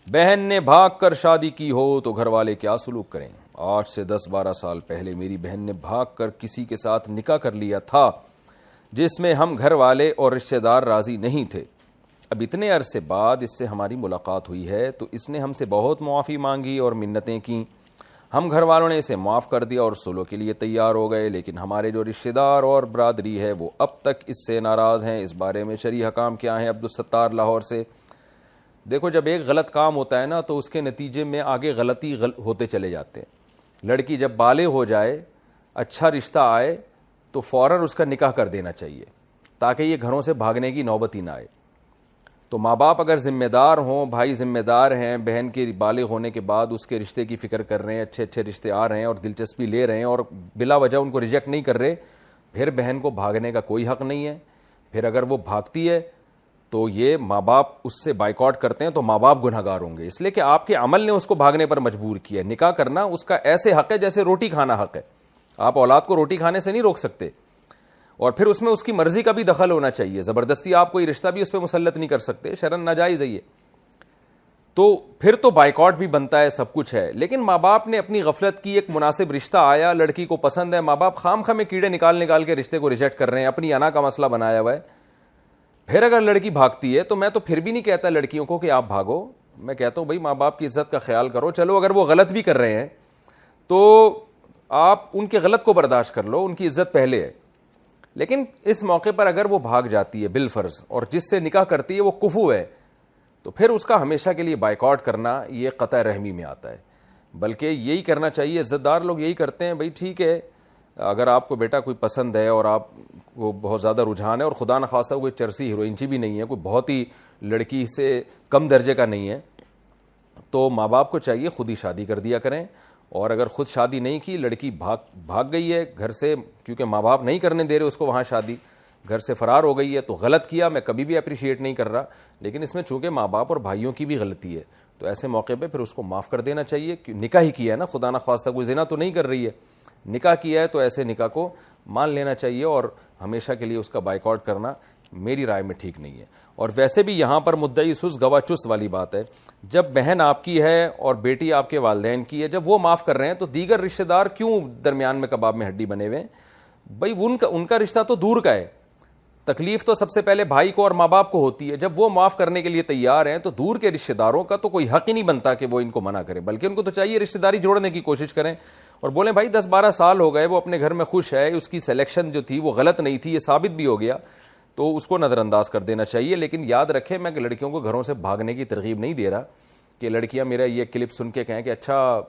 بہن نے بھاگ کر شادی کی ہو تو گھر والے کیا سلوک کریں؟ آج سے 10-12 سال پہلے میری بہن نے بھاگ کر کسی کے ساتھ نکاح کر لیا تھا جس میں ہم گھر والے اور رشتہ دار راضی نہیں تھے۔ اب اتنے عرصے بعد اس سے ہماری ملاقات ہوئی ہے تو اس نے ہم سے بہت معافی مانگی اور منتیں کیں۔ ہم گھر والوں نے اسے معاف کر دیا اور صلح کے لیے تیار ہو گئے، لیکن ہمارے جو رشتہ دار اور برادری ہے وہ اب تک اس سے ناراض ہیں۔ اس بارے میں شرعی حکام کیا ہیں؟ عبدالستار لاہور سے۔ دیکھو، جب ایک غلط کام ہوتا ہے نا تو اس کے نتیجے میں آگے غلطی ہوتے چلے جاتے ہیں۔ لڑکی جب بالغ ہو جائے، اچھا رشتہ آئے تو فوراً اس کا نکاح کر دینا چاہیے تاکہ یہ گھروں سے بھاگنے کی نوبت ہی نہ آئے۔ تو ماں باپ اگر ذمہ دار ہوں، بھائی ذمہ دار ہیں، بہن کے بالغ ہونے کے بعد اس کے رشتے کی فکر کر رہے ہیں، اچھے اچھے رشتے آ رہے ہیں اور دلچسپی لے رہے ہیں اور بلا وجہ ان کو ریجیکٹ نہیں کر رہے، پھر بہن کو بھاگنے کا کوئی حق نہیں ہے۔ پھر اگر وہ بھاگتی ہے تو یہ ماں باپ اس سے بائیکاٹ کرتے ہیں تو ماں باپ گنہگار ہوں گے، اس لیے کہ آپ کے عمل نے اس کو بھاگنے پر مجبور کیا۔ نکاح کرنا اس کا ایسے حق ہے جیسے روٹی کھانا حق ہے۔ آپ اولاد کو روٹی کھانے سے نہیں روک سکتے، اور پھر اس میں اس کی مرضی کا بھی دخل ہونا چاہیے۔ زبردستی آپ کوئی رشتہ بھی اس پہ مسلط نہیں کر سکتے، شرعاً ناجائز ہے یہ۔ تو پھر تو بائیکاٹ بھی بنتا ہے، سب کچھ ہے۔ لیکن ماں باپ نے اپنی غفلت کی، ایک مناسب رشتہ آیا، لڑکی کو پسند ہے، ماں باپ خام خواہ میں کیڑے نکال کے رشتے کو ریجیکٹ کر رہے ہیں، اپنی انا کا مسئلہ بنایا ہوا ہے۔ پھر اگر لڑکی بھاگتی ہے تو میں تو پھر بھی نہیں کہتا لڑکیوں کو کہ آپ بھاگو، میں کہتا ہوں بھائی ماں باپ کی عزت کا خیال کرو۔ چلو اگر وہ غلط بھی کر رہے ہیں تو آپ ان کے غلط کو برداشت کر لو، ان کی عزت پہلے ہے۔ لیکن اس موقع پر اگر وہ بھاگ جاتی ہے بالفرض اور جس سے نکاح کرتی ہے وہ کفو ہے، تو پھر اس کا ہمیشہ کے لیے بائیکاٹ کرنا یہ قطع رحمی میں آتا ہے۔ بلکہ یہی کرنا چاہیے، عزت دار لوگ یہی کرتے ہیں، بھائی ٹھیک ہے، اگر آپ کو بیٹا کوئی پسند ہے اور آپ کو بہت زیادہ رجحان ہے اور خدا نخواستہ کوئی چرسی ہیروئنچی بھی نہیں ہے، کوئی بہت ہی لڑکی سے کم درجے کا نہیں ہے، تو ماں باپ کو چاہیے خود ہی شادی کر دیا کریں۔ اور اگر خود شادی نہیں کی، لڑکی بھاگ گئی ہے گھر سے کیونکہ ماں باپ نہیں کرنے دے رہے اس کو وہاں شادی، گھر سے فرار ہو گئی ہے، تو غلط کیا، میں کبھی بھی اپریشیٹ نہیں کر رہا، لیکن اس میں چونکہ ماں باپ اور بھائیوں کی بھی غلطی ہے تو ایسے موقع پہ پھر اس کو معاف کر دینا چاہیے۔ نکاح ہی کیا ہے نا، خدا نخواستہ کوئی زنا تو نہیں کر رہی ہے، نکاح کیا ہے تو ایسے نکاح کو مان لینا چاہیے، اور ہمیشہ کے لیے اس کا بائیکاٹ کرنا میری رائے میں ٹھیک نہیں ہے۔ اور ویسے بھی یہاں پر مدعی سس گواہ چست والی بات ہے۔ جب بہن آپ کی ہے اور بیٹی آپ کے والدین کی ہے، جب وہ معاف کر رہے ہیں تو دیگر رشتہ دار کیوں درمیان میں کباب میں ہڈی بنے ہوئے ہیں؟ بھائی ان کا رشتہ تو دور کا ہے، تکلیف تو سب سے پہلے بھائی کو اور ماں باپ کو ہوتی ہے۔ جب وہ معاف کرنے کے لیے تیار ہیں تو دور کے رشتہ داروں کا تو کوئی حق ہی نہیں بنتا کہ وہ ان کو منع کریں، بلکہ ان کو تو چاہیے رشتہ داری جوڑنے کی کوشش کریں اور بولیں بھائی 10-12 سال ہو گئے، وہ اپنے گھر میں خوش ہے، اس کی سلیکشن جو تھی وہ غلط نہیں تھی، یہ ثابت بھی ہو گیا، تو اس کو نظر انداز کر دینا چاہیے۔ لیکن یاد رکھیں، میں لڑکیوں کو گھروں سے بھاگنے کی ترغیب نہیں دے رہا کہ لڑکیاں میرا یہ کلپ سن کے کہیں کہ اچھا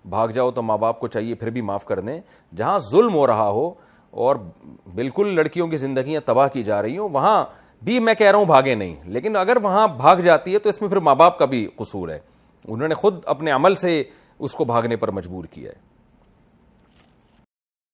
بھاگ جاؤ، تو ماں باپ کو چاہیے پھر بھی معاف کر دیں۔ جہاں ظلم ہو رہا ہو اور بالکل لڑکیوں کی زندگیاں تباہ کی جا رہی ہوں، وہاں بھی میں کہہ رہا ہوں بھاگے نہیں، لیکن اگر وہاں بھاگ جاتی ہے تو اس میں پھر ماں باپ کا بھی قصور ہے، انہوں نے خود اپنے عمل سے اس کو بھاگنے پر مجبور کیا ہے۔